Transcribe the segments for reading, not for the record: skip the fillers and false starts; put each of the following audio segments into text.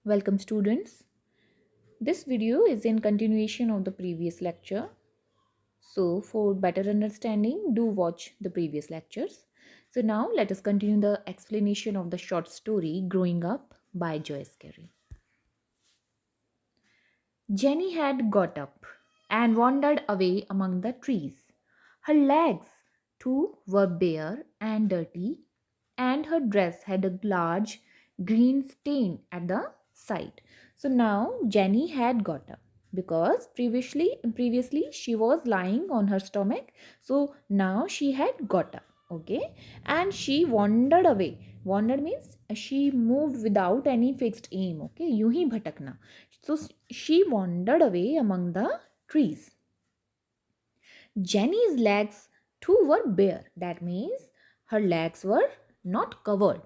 Welcome students. This video is in continuation of the previous lecture. So for better understanding, do watch the previous lectures. So now let us continue the explanation of the short story Growing Up by Joyce Carey. Jenny had got up and wandered away among the trees. Her legs, too, were bare and dirty, and her dress had a large green stain at the side. So now Jenny had got up because previously she was lying on her stomach. So now she had got up, okay, and she wandered away. Wandered means she moved without any fixed aim, okay, यूं ही भटकना. So she wandered away among the trees. Jenny's legs too were bare. That means her legs were not covered.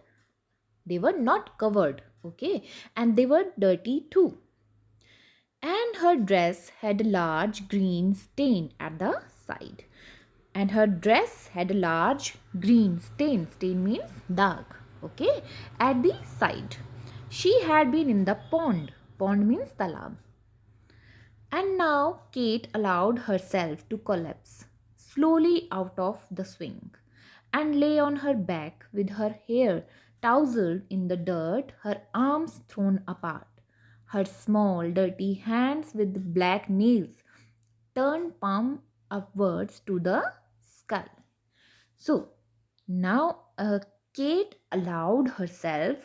They were not covered, okay, and they were dirty too. And her dress had a large green stain at the side. And her dress had a large green stain. Stain means dark, okay, at the side. She had been in the pond. Pond means talab. And now Kate allowed herself to collapse slowly out of the swing and lay on her back with her hair tousled in the dirt, her arms thrown apart, her small dirty hands with black nails turned palm upwards to the sky. So now Kate allowed herself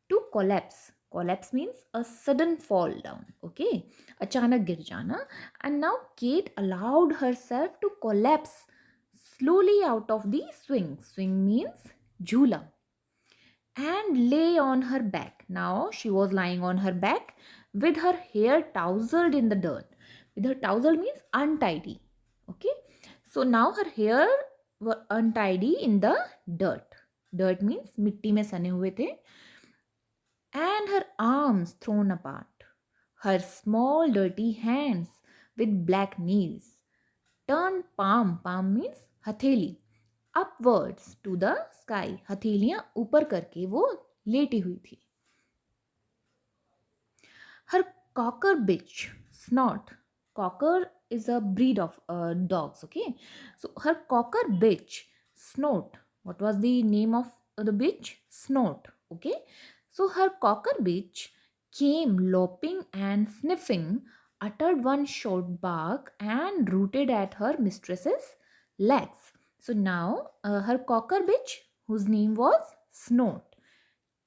to collapse. Collapse means a sudden fall down, okay, achanak gir jana. And now Kate allowed herself to collapse slowly out of the swing. Swing means jhula, and lay on her back. Now she was lying on her back with her hair tousled in the dirt. With her tousled means untidy, okay. So now her hair were untidy in the dirt. Dirt means mitti mein sane hue the. And her arms thrown apart, her small dirty hands with black nails turned palm means हथेली, upwards to the sky. हथेलियां ऊपर करके वो लेटी हुई थी. Her cocker bitch snort. Cocker is a breed of dogs, okay. So her cocker bitch snort. What was the name of the bitch? Snort, okay. So her cocker bitch came loping and sniffing, uttered one short bark, and rooted at her mistress's legs. So now her cocker bitch, whose name was Snort,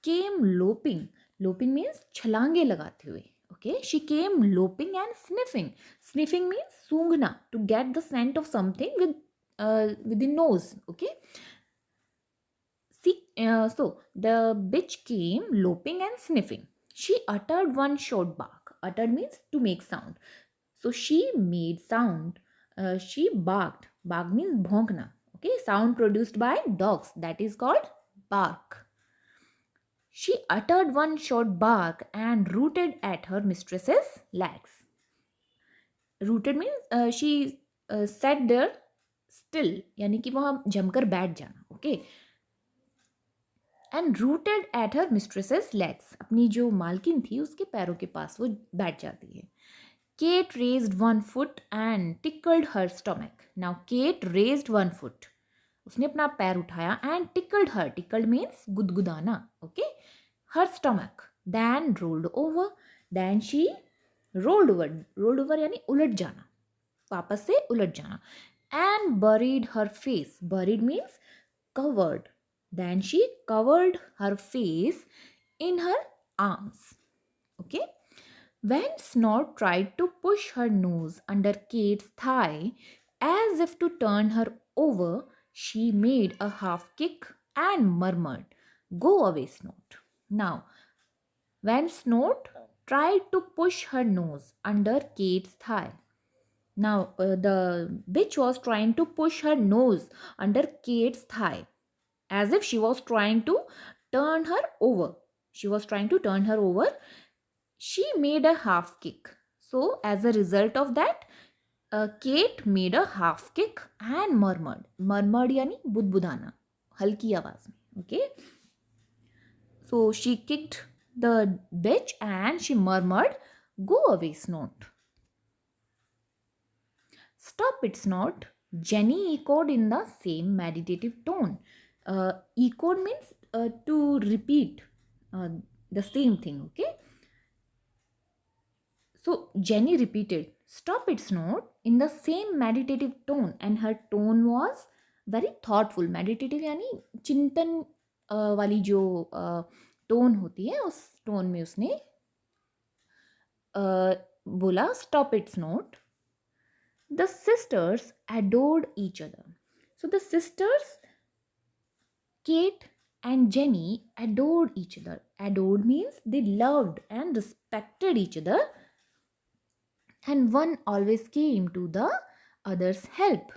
came loping. Loping means छलांगे लगाते हुए. Okay, she came loping and sniffing. Sniffing means सूंघना, to get the scent of something with the nose. Okay. So the bitch came loping and sniffing. She uttered one short bark. Uttered means to make sound. So she made sound. She barked. Bark means bhonkna. Okay, sound produced by dogs. That is called bark. She uttered one short bark and rooted at her mistress's legs. Rooted means she sat there still, यानी कि वहाँ जमकर बैठ जाना. Okay. And rooted at her mistress's legs. अपनी जो मालकिन थी उसके पैरों के पास वो बैठ जाती है. Kate raised one foot and tickled her stomach. Now Kate raised one foot. उसने अपना पैर उठाया and tickled her. Tickled means गुदगुदाना. Okay. Her stomach. Then rolled over. Then she rolled over. Rolled over यानी उलट जाना. वापस से उलट जाना. And buried her face. Buried means covered. Then she covered her face in her arms. Okay. When Snort tried to push her nose under Kate's thigh as if to turn her over, she made a half kick and murmured, "Go away, Snort." Now, when Snort tried to push her nose under Kate's thigh, now the bitch was trying to push her nose under Kate's thigh as if she was trying to turn her over. She was trying to turn her over. She made a half kick. So, as a result of that, Kate made a half kick and murmured. Murmured yani budbudana, halki आवाज में. Okay. So she kicked the bitch and she murmured, "Go away, Snort." "Stop it, Snort," Jenny echoed in the same meditative tone. Echoed means to repeat uh, the same thing, okay? So Jenny repeated, "Stop it, Snort," in the same meditative tone, and her tone was very thoughtful. Meditative यानी चिंतन वाली जो tone होती है, उस tone में उसने बोला, "Stop it, Snort." The sisters adored each other. So the sisters, Kate and Jenny, adored each other. Adored means they loved and respected each other, and one always came to the other's help.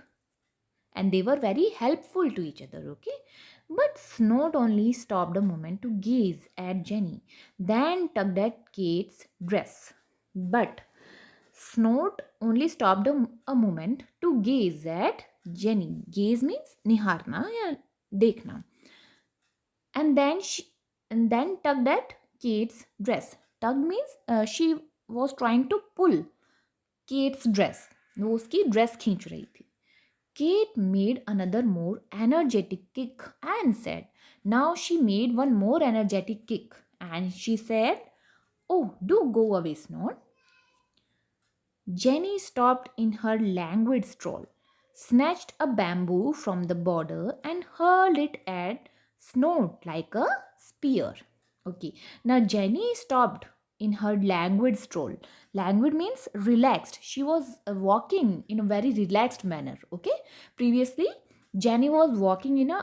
And they were very helpful to each other, okay? But Snort only stopped a moment to gaze at Jenny, then tugged at Kate's dress. But Snort only stopped a moment to gaze at Jenny. Gaze means niharna या देखना. And then tugged at Kate's dress. Tug means she was trying to pull Kate's dress. वो उसकी dress खींच रही थी. Kate made another more energetic kick and said, now she made one more energetic kick and she said, "Oh, do go away, Snort." Jenny stopped in her languid stroll, snatched a bamboo from the border, and hurled it at Snort like a spear. Okay, now Jenny stopped in her languid stroll. Languid means relaxed. She was walking in a very relaxed manner. Okay, previously Jenny was walking in a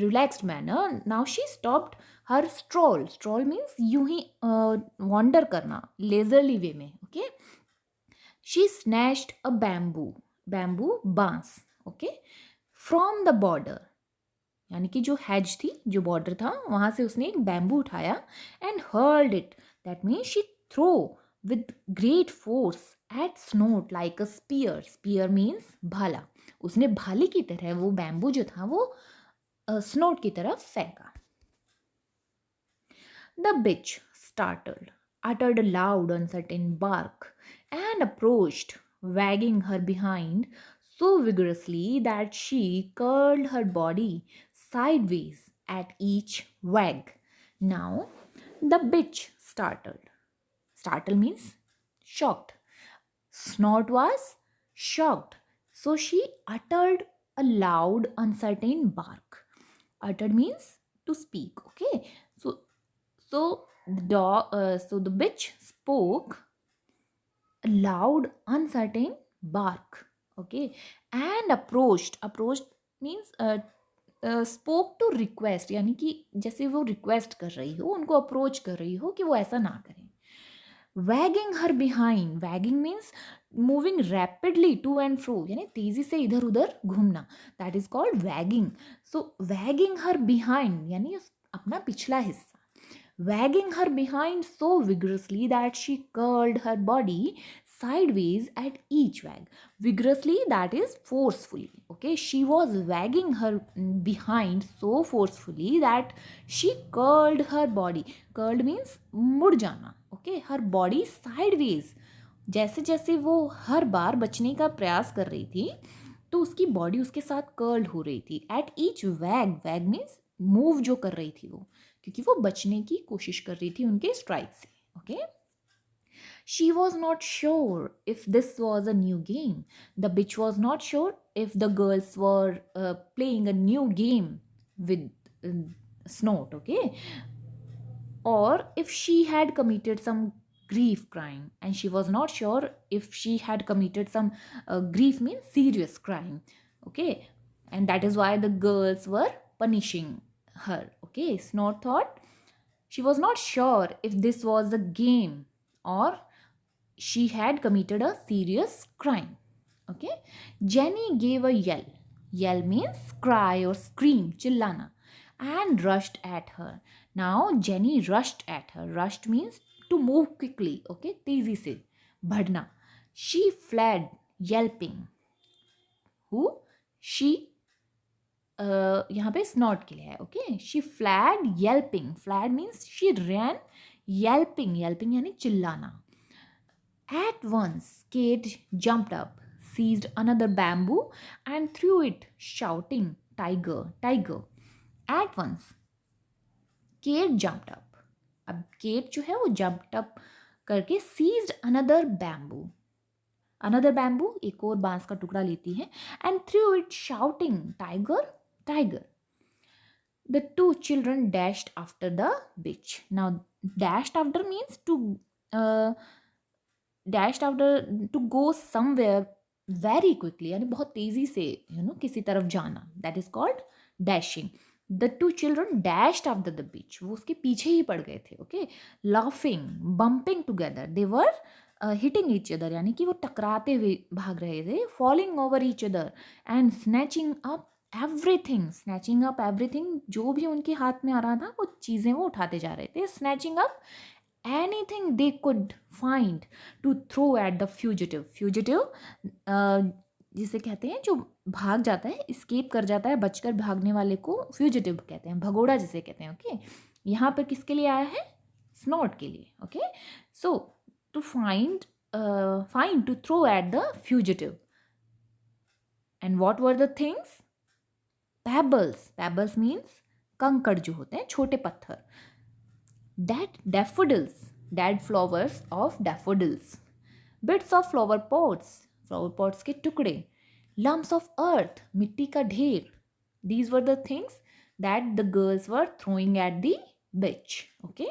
relaxed manner. Now she stopped her stroll. Stroll means यूं ही wander करना leisurely way में. Okay, she snatched a bamboo बांस. Okay, from the border. यानी कि जो hedge थी, जो border था, वहां से उसने एक बैम्बू उठाया and hurled it. That means she threw with great force at Snort like a spear. Spear means भाला. उसने भाले की तरह वो बैम्बू जो था वो Snort की तरफ फेंका. The bitch, startled, uttered a loud, uncertain bark and approached, wagging her behind so vigorously that she curled her body sideways at each wag. Now, the bitch startled. Startle means shocked. Snort was shocked, so she uttered a loud, uncertain bark. Uttered means to speak. Okay, so the bitch spoke a loud, uncertain bark. Okay, and approached. Approached means spoke to request. यानी कि जैसे वो request कर रही हो, उनको approach कर रही हो कि वो ऐसा ना करें. Wagging her behind. Wagging means moving rapidly to and fro. यानी तेजी से इधर उधर घूमना. That is called wagging. So wagging her behind यानी अपना पिछला हिस्सा. Wagging her behind so vigorously that she curled her body sideways at each wag. Vigorously, that is forcefully. Okay, she was wagging her behind so forcefully that she curled her body. Curled means मुड़ जाना. Okay, her body sideways. जैसे जैसे वो हर बार बचने का प्रयास कर रही थी, तो उसकी बॉडी उसके साथ कर्ल्ड हो रही थी. एट ईच वैग. वैग मीन्स मूव जो कर रही थी वो, क्योंकि वो बचने की कोशिश कर रही थी उनके स्ट्राइक से. Okay, she was not sure if this was a new game. The bitch was not sure if the girls were playing a new game with Snort. Okay, or if she had committed some grief crime, and she was not sure if she had committed some grief means serious crime. Okay, and that is why the girls were punishing her. Okay, Snort thought she was not sure if this was a game or she had committed a serious crime. Okay, Jenny gave a yell. Yell means cry or scream, chillana, and rushed at her. Now Jenny rushed at her. Rushed means to move quickly. Okay, तेजी से बढ़ना. She fled yelping. Who? She यहाँ पे snort के लिए है. Okay, she fled yelping. Fled means she ran Yelping यानी चिल्लाना. At once, Kate jumped up, seized another bamboo, and threw it, shouting, "Tiger, tiger!" At once, Kate jumped up. अब Kate जो है वो jumped up करके seized another bamboo. Another bamboo, एक और बांस का टुकड़ा लेती है, and threw it, shouting, "Tiger, tiger!" The two children dashed after the bitch. Now, dashed after means to dashed after to go somewhere very quickly, यानी बहुत तेजी से किसी तरफ जाना. That is called dashing. The two children dashed after the bitch. वो उसके पीछे ही पड़ गए थे. Okay, laughing, bumping together. They were hitting each other, यानी कि वो टकराते हुए भाग रहे थे. Falling over each other and snatching up everything. Snatching up everything, जो भी उनके हाथ में आ रहा था वो चीज़ें वो उठाते जा रहे थे. Snatching up anything they could find to throw at the fugitive. Fugitive जिसे कहते हैं जो भाग जाता है, स्केप कर जाता है, बचकर भागने वाले को फ्यूजिटिव कहते हैं, भगोड़ा जिसे कहते हैं. ओके, यहाँ पर किसके लिए आया है? स्नॉट के लिए. Okay, so to find to throw at the fugitive. And what were the things? Pebbles. Pebbles means कंकड़ जो होते हैं, छोटे पत्थर. Daffodils. Dead flowers of daffodils. Bits of flower pots. Flower pots के टुकड़े. Lumps of earth. मिट्टी का ढेर. These were the things that the girls were throwing at the beach. Okay.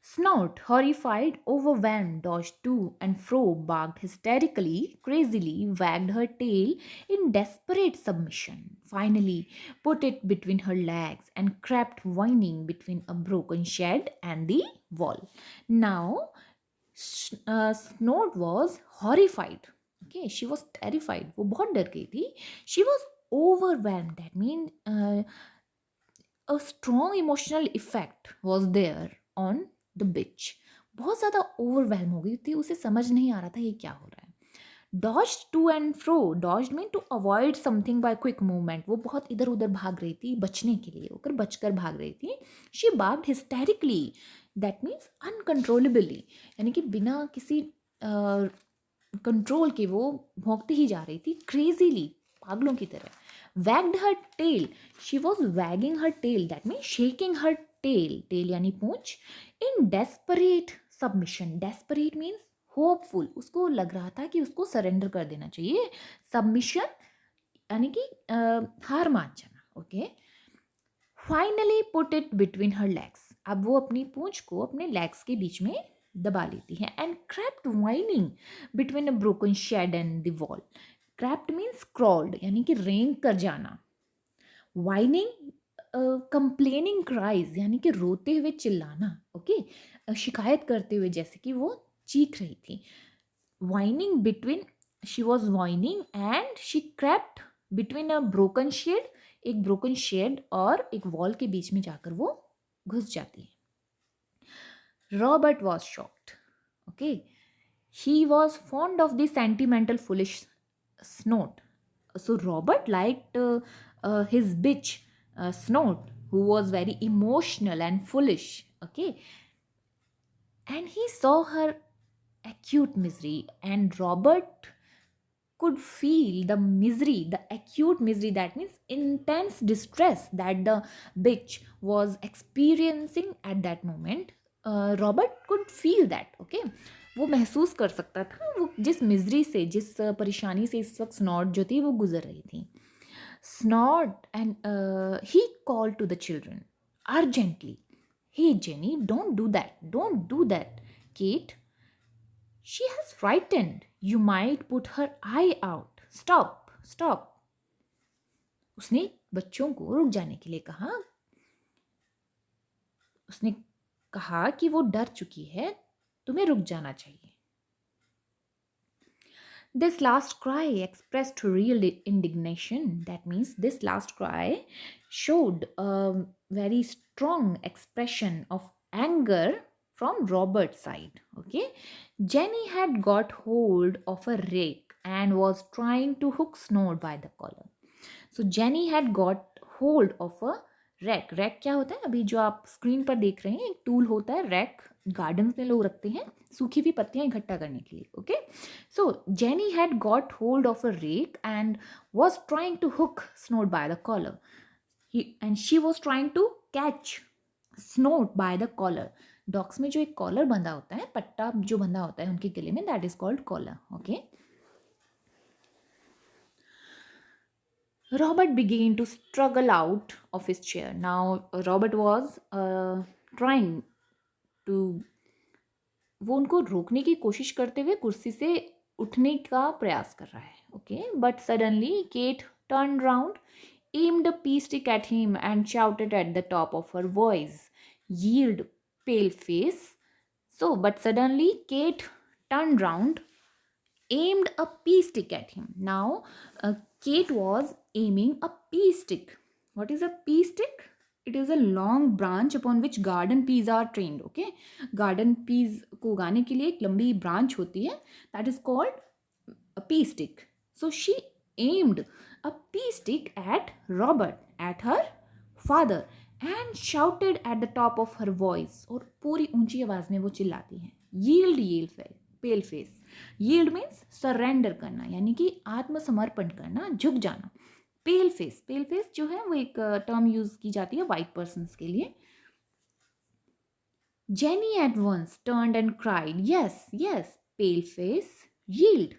Snout, horrified, overwhelmed, dodged to and fro, barked hysterically, crazily, wagged her tail in desperate submission, finally put it between her legs and crept whining between a broken shed and the wall. Now, Snout was horrified. Okay, she was terrified. वो बहुत डर गई थी. She was overwhelmed. That means a strong emotional effect was there on the beach. बहुत ज़्यादा overwhelm हो गई थी, उसे समझ नहीं आ रहा था ये क्या हो रहा है. Dodged to and fro. Dodged mean to avoid something by quick movement. वो बहुत इधर उधर भाग रही थी बचने के लिए, होकर बचकर भाग रही थी. She barked hysterically. That means uncontrollably, यानी कि बिना किसी कंट्रोल के वो भौंकती ही जा रही थी. क्रेजीली, पागलों की तरह. Wagged her tail. She was wagging her tail. That means shaking her tail. Tail यानी पूंछ. In desperate submission. Desperate means hopeful. उसको लग रहा था कि उसको सरेंडर कर देना चाहिए. सबमिशन यानी कि हार मान जाना. Okay. Finally put it between her legs. अब वो अपनी पूंछ को अपने लेग्स के बीच में दबा लेती है. And crept whining between a broken shed and the wall. Crept means crawled, यानी कि रेंग कर जाना. वाइनिंग कंप्लेनिंग क्राइज, यानी कि रोते हुए चिल्लाना. ओके, शिकायत करते हुए, जैसे कि वो चीख रही थी. Whining between, she was whining and she crept between a broken shed. एक ब्रोकन शेड और एक वॉल के बीच में जाकर वो घुस जाती है. Robert was shocked. Okay, he was fond of the sentimental foolish Snout. So Robert liked his bitch Snout, who was very emotional and foolish. Okay, and he saw her acute misery, and Robert could feel the misery, the acute misery. That means intense distress that the bitch was experiencing at that moment. Robert could feel that. Okay, वो महसूस कर सकता था वो जिस misery से, जिस परेशानी से इस वक्त स्नॉट जो थी वो गुजर रही थी. Snot and he call to the children urgently, hey Jenny, don't do that Kate, she has frightened, you might put her eye out, stop. उसने बच्चों को रुक जाने के लिए कहा. उसने कहा कि वो डर चुकी है, तुम्हें रुक जाना चाहिए. This last cry expressed real indignation. That means this last cry showed a very strong expression of anger from Robert's side. Okay, Jenny had got hold of a rake and was trying to hook Snout by the collar. So Jenny had got hold of a rack, rack क्या होता है? अभी जो आप screen पर देख रहे हैं एक टूल होता है रैक, गार्डन में लोग रखते हैं सूखी हुई पत्तियां इकट्ठा करने के लिए. Okay, so Jenny had got hold of a rake and was trying to hook Snout by the collar. And she was trying to catch Snout by the collar. Dogs में जो एक कॉलर बंधा होता है, पट्टा जो बंधा होता है उनके गले में, that is called collar. Okay, Robert began to struggle out of his chair. Now, Robert was trying to, वो उनको रोकने की कोशिश करते हुए कुर्सी से उठने का प्रयास कर रहा है. Okay, but suddenly Kate turned round, aimed a pea stick at him, and shouted at the top of her voice, "Yield, pale face!" So, but suddenly Kate turned round, aimed a pea stick at him. Now, Kate was aiming a pea stick. What is a pea stick? It is a long branch upon which garden peas are trained. Okay, garden peas को उगाने के लिए एक लंबी branch होती है. That is called a pea stick. So she aimed a pea stick at Robert, at her father, and shouted at the top of her voice. और पूरी ऊंची आवाज में वो चिल्लाती है, yield, yield, pale face. Yield means surrender करना, यानी कि आत्मसमर्पण करना, झुक जाना. पेल फेस, पेल फेस जो है वो एक टर्म यूज की जाती है वाइट पर्सन्स के लिए. Jenny at once turned and cried, "Yes, yes, pale face, yield."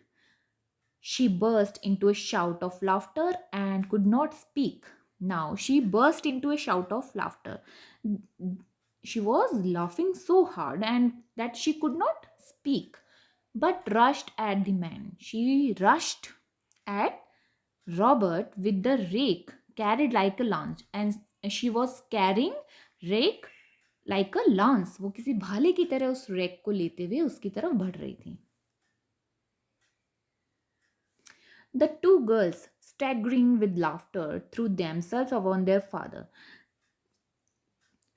She burst into a shout of laughter and could not speak. Now she burst into a shout of laughter. She was laughing so hard and that she could not speak, but rushed at the man. She rushed at Robert with the rake carried like a lance, and she was carrying rake like a lance. वो किसी भाले की तरह उस rake को लेते हुए उसकी तरफ बढ़ रही थी. The two girls, staggering with laughter, threw themselves upon their father.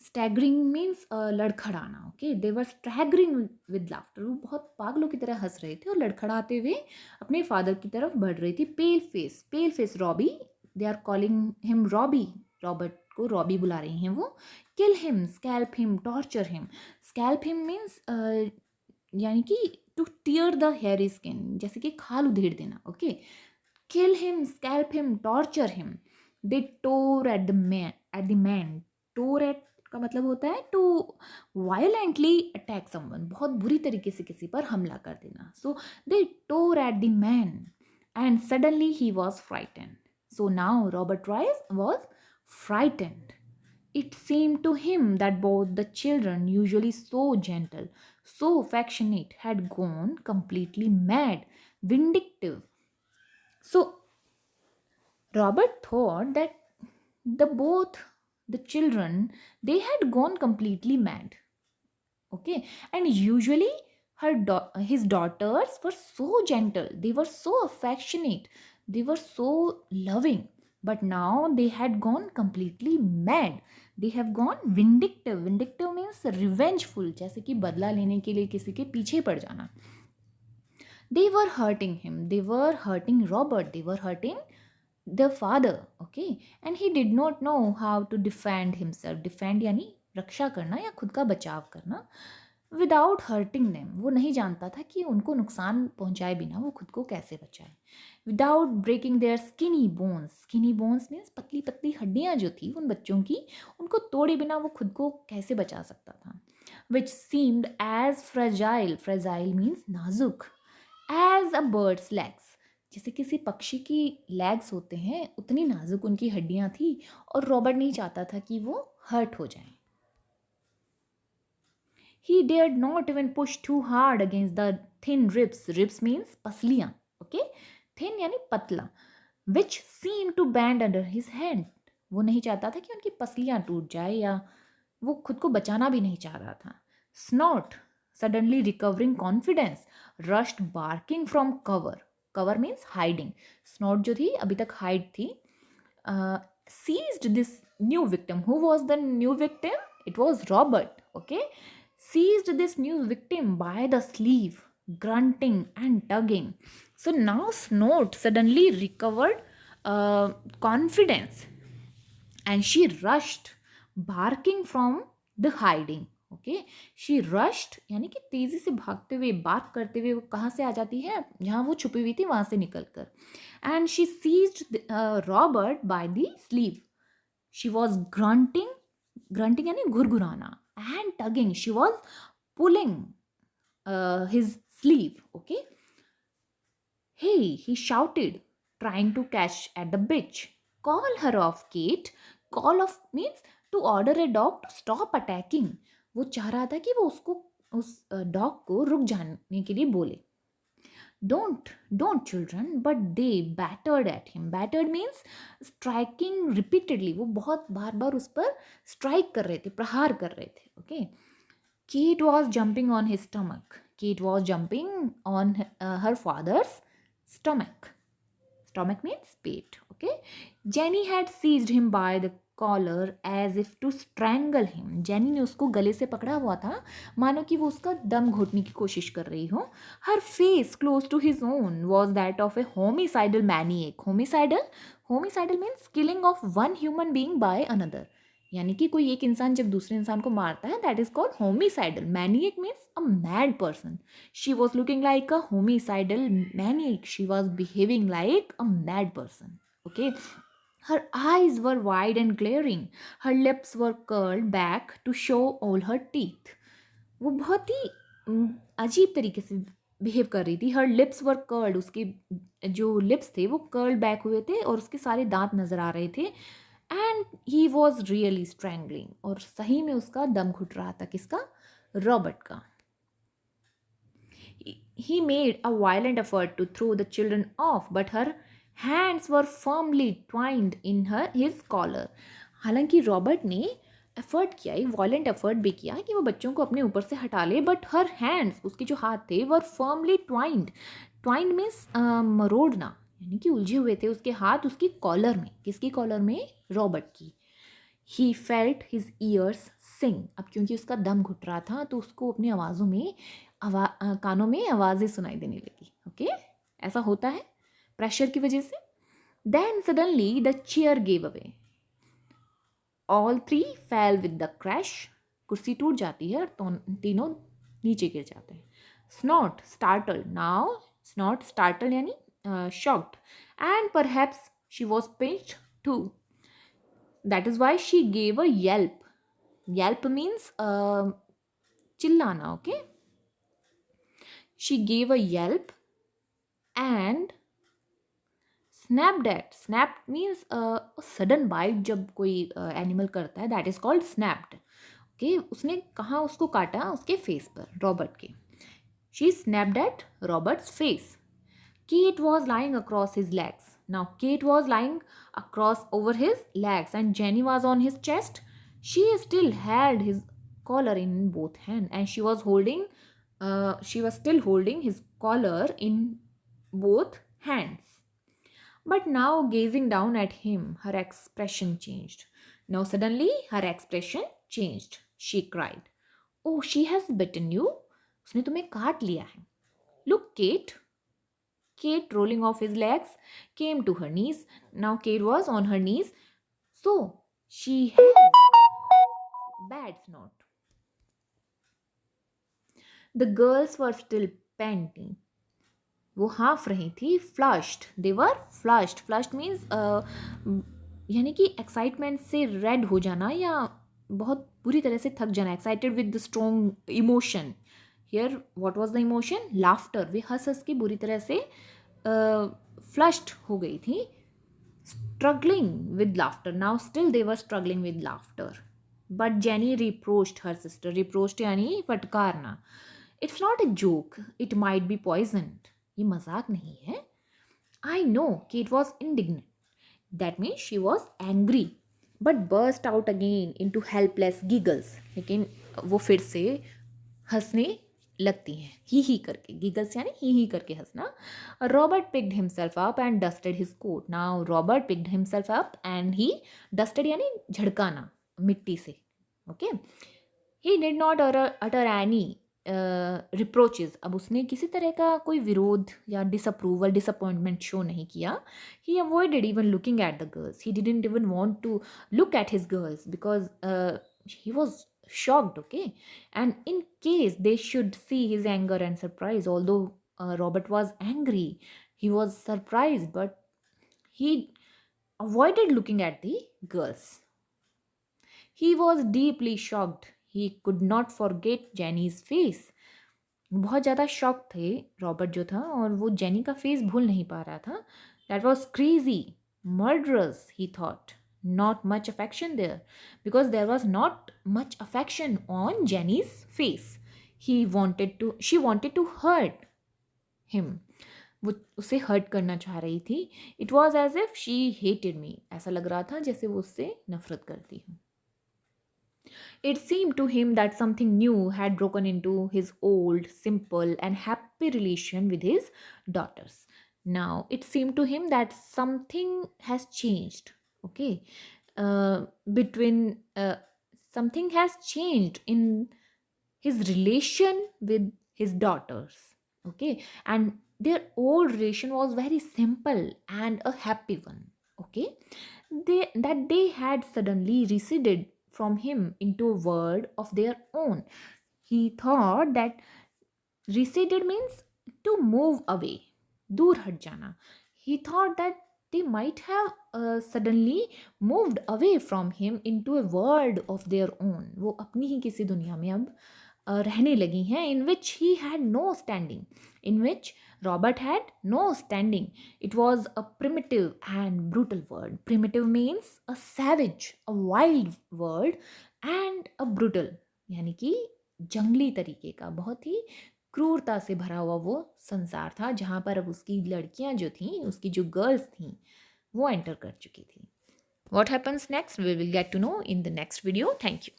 Staggering means लड़खड़ाना. Okay, they were staggering with laughter. वो बहुत पागलों की तरह हंस रहे थे और लड़खड़ाते हुए अपने फादर की तरफ बढ़ रही थी. Pale face, pale face, Robbie, they are calling him Robbie. Robert को रॉबी बुला रही हैं वो. Kill him, scalp him, torture him. Scalp him means यानी कि to tear the hairy skin, जैसे कि खाल उधेड़ देना. Okay, kill him, scalp him, torture him. They tore at the man. Tore at का मतलब होता है to violently attack someone, बहुत बुरी तरीके से किसी पर हमला कर देना. So they tore at the man and suddenly he was frightened. So now Robert Rice was frightened. It seemed to him that both the children, usually so gentle, so affectionate, had gone completely mad, vindictive. So Robert thought that both the children, they had gone completely mad. Okay, and usually his daughters were so gentle, they were so affectionate, they were so loving, but now they had gone completely mad. They have gone vindictive. Vindictive means revengeful, जैसे कि बदला लेने के लिए किसी के पीछे पड़ जाना. They were hurting him, they were hurting Robert, they were hurting the father. Okay, and he did not know how to defend himself. Defend यानी रक्षा करना या खुद का बचाव करना. विदाउट हर्टिंग देम, वो नहीं जानता था कि उनको नुकसान पहुंचाए बिना वो खुद को कैसे बचाए. Without breaking their skinny bones. Skinny bones means पतली पतली हड्डियां जो थी उन बच्चों की, उनको तोड़े बिना वो खुद को कैसे बचा सकता था. Which seemed as fragile. Fragile means नाजुक. एज अ बर्ड्स लेग्स, जैसे किसी पक्षी की लेग्स होते हैं उतनी नाजुक उनकी हड्डियां थी, और रॉबर्ट नहीं चाहता था कि वो हर्ट हो जाए. He dared not even push too hard against the thin ribs. Ribs means पसलियां. Okay, thin यानी पतला. Which seemed to bend under his hand. वो नहीं चाहता था कि उनकी पसलियां टूट जाए, या वो खुद को बचाना भी नहीं चाह रहा था. Snort, suddenly recovering confidence, rushed barking from cover. Cover means hiding. Snort जो थी अभी तक hide थी. Seized this new victim. Who was the new victim? It was Robert. Okay, seized this new victim by the sleeve, grunting and tugging. So now Snort suddenly recovered confidence. and she rushed barking from the hiding. Okay, she rushed यानी कि तेजी से भागते हुए, bark करते हुए वो कहाँ से आ जाती है, जहाँ वो छुपी हुई थी वहां से निकल कर. And she seized Robert by the sleeve. She was grunting, grunting यानी घुरघुराना, and tugging, she was pulling his sleeve. Okay, hey, he shouted, trying to catch at the bitch. Call her off, Kate. Call off means to order a dog to stop attacking. वो चाह रहा था कि वो उसको, उस dog को रुक जाने के लिए बोले. Don't children, but they battered at him. Battered means striking repeatedly. वो बहुत बार बार उस पर स्ट्राइक कर रहे थे, प्रहार कर रहे थे. Okay, Kate was jumping on his stomach. Kate was jumping on her father's stomach. Stomach means peat. Okay. Jenny had seized him by the collar as if to strangle him. Jenny ने उसको गले से पकड़ा हुआ था, मानो कि वो उसका दम घोटने की कोशिश कर रही हो. Her face close to his own was that of a homicidal maniac. Homicidal means killing of one human being by another. यानी कि कोई एक इंसान जब दूसरे इंसान को मारता है, that is called homicidal. Maniac means a mad person. She was looking like a homicidal maniac. She was behaving like a mad person. Okay, her eyes were wide and glaring. Her lips were curled back to show all her teeth. वो बहुत ही अजीब तरीके से behave कर रही थी. हर lips वर curled, उसके जो लिप्स थे वो कर्ल्ड बैक हुए थे और उसके सारे दांत नजर आ रहे थे. And he was really strangling, और सही में उसका दम घुट रहा था. किसका? रॉबर्ट का. He made a violent effort to throw the children off, but her hands were firmly twined in his collar. हालांकि रॉबर्ट ने एफर्ट किया, एक वॉयलेंट एफर्ट भी किया कि वो बच्चों को अपने ऊपर से हटा ले, बट हर हैंड्स, उसके जो हाथ थे, वर फर्मली ट्वाइंड. ट्वाइंड मीन्स मरोड़ना, यानी कि उलझे हुए थे उसके हाथ उसकी कॉलर में. किसकी कॉलर में? रॉबर्ट की. ही फेल्ट हिज ईयर्स सिंग. अब क्योंकि उसका दम घुट रहा था तो उसको अपनी आवाज़ों में, कानों में आवाज़ें सुनाई देने लगी. ओके, ऐसा होता है प्रेशर की वजह से. Then suddenly the chair gave away. All three fell with the crash. कुर्सी टूट जाती है और तीनों नीचे गिर जाते हैं. Snout startle. Now snout startle यानी shocked, and perhaps she was pinched too. That is why she gave a yelp. Yelp means chillana. Okay, she gave a yelp and snapped at. Snapped means sudden bite जब कोई animal करता है, that is called snapped. Okay, उसने कहाँ उसको काटा? उसके face पर, रॉबर्ट के. She snapped at Robert's face. Kate was lying across his legs. Now Kate was lying across over his legs and Jenny was on his chest. She still held his collar in both hands, and she was still holding his collar in both hands. But now gazing down at him, her expression changed. Now suddenly her expression changed. She cried, "Oh, she has bitten you. उसने तुम्हें काट लिया है. Look, Kate." Kate, rolling off his legs, came to her knees. Now Kate was on her knees. So she had bad snot. The girls were still panting. वो half रही थी. Flushed. दे वर flushed. Flushed means यानी कि excitement से red हो जाना या बहुत बुरी तरह से थक जाना. Excited with the strong emotion. Here what was the emotion? Laughter. वे हंस हंस के बुरी तरह से फ्लश्ड हो गई थी. Struggling with laughter. Now still they were struggling with laughter. But Jenny reproached her sister. Reproached यानी फटकारना. It's not a joke, it might be poisoned. ये मजाक नहीं है. I know. Kate was indignant. That means she was angry, but burst out again into helpless giggles. लेकिन वो फिर से हंसने लगती हैं, ही करके. गिगल्स यानी ही करके हंसना. Robert picked himself up and dusted his coat. Now Robert picked himself up and he dusted यानी झड़काना मिट्टी से. Okay. He did not utter any रिप्रोचेस, अब उसने किसी तरह का कोई विरोध या डिसअप्रूवल डिसअपॉइंटमेंट शो नहीं किया. He avoided even looking at the girls. He didn't even want to look at his girls because he was shocked, okay? And in case they should see his anger and surprise, although Robert was angry, he was surprised, but he avoided looking at the girls. He was deeply shocked. He could not forget Jenny's face. बहुत ज़्यादा shock थे Robert जो था, और वो jenny का face भूल नहीं पा रहा था. That was crazy, murderous, he thought. Not much affection there, because there was not much affection on Jenny's face. She wanted to hurt him. वो उसे हर्ट करना चाह रही थी. It was as if she hated me. ऐसा लग रहा था जैसे वो उससे नफरत करती हूँ. It seemed to him that something new had broken into his old, simple, and happy relation with his daughters. Now, it seemed to him that something has changed. Okay, between something has changed in his relation with his daughters. Okay, and their old relation was very simple and a happy one. Okay, they had suddenly receded from him into a world of their own. He thought that receded means to move away, dur hat jana. He thought that they might have suddenly moved away from him into a world of their own. वो अपनी ही किसी दुनिया में अब रहने लगी हैं, in which he had no standing, in which Robert had no standing. It was a primitive and brutal world. Primitive means a savage, a wild world, and a brutal यानी कि जंगली तरीके का, बहुत ही क्रूरता से भरा हुआ वो संसार था, जहाँ पर अब उसकी लड़कियां जो थीं, उसकी जो गर्ल्स थीं, वो एंटर कर चुकी थी. What happens next? We will get to know in the next video. Thank you.